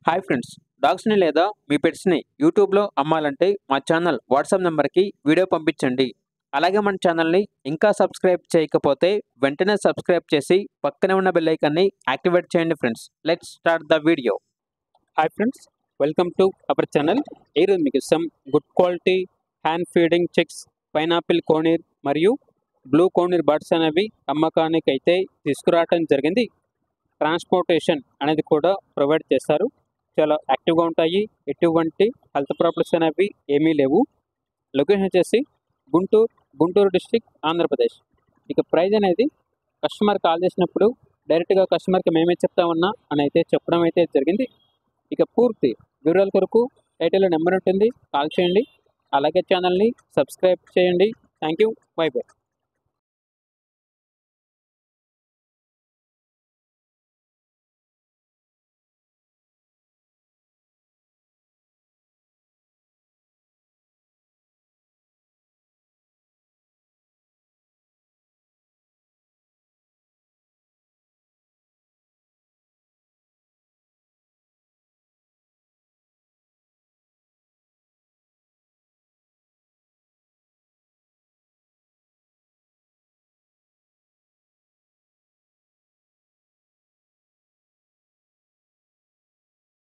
Hi friends, డాగ్స్ని లేదా మీ పెట్స్ని యూట్యూబ్లో అమ్మాలంటే మా ఛానల్ వాట్సాప్ నెంబర్కి వీడియో పంపించండి. అలాగే మన ఛానల్ని ఇంకా సబ్స్క్రైబ్ చేయకపోతే వెంటనే సబ్స్క్రైబ్ చేసి పక్కనే ఉన్న బెల్ ఐకాన్ని యాక్టివేట్ చేయండి friends. Let's start the video. Hi friends, welcome to our channel. ఈరోజు మీకు some good quality hand feeding chicks, pineapple conure మరియు బ్లూ కోనీర్ బర్డ్స్ అనేవి అమ్మకానికి అయితే తీసుకురావడం జరిగింది. ట్రాన్స్పోర్టేషన్ అనేది కూడా ప్రొవైడ్ చేస్తారు. చాలా యాక్టివ్గా ఉంటాయి. ఎటువంటి హెల్త్ ప్రాబ్లమ్స్ అనేవి ఏమీ లేవు. లొకేషన్ వచ్చేసి గుంటూరు డిస్ట్రిక్ట్, ఆంధ్రప్రదేశ్. ఇక ప్రైజ్ అనేది కస్టమర్ కాల్ చేసినప్పుడు డైరెక్ట్గా కస్టమర్కి మేమే చెప్తా ఉన్నా అని అయితే చెప్పడం అయితే జరిగింది. ఇక పూర్తి వివరాల కొరకు టైటిల్లో నెంబర్ ఉంటుంది, కాల్ చేయండి. అలాగే ఛానల్ని సబ్స్క్రైబ్ చేయండి. Thank you, by by.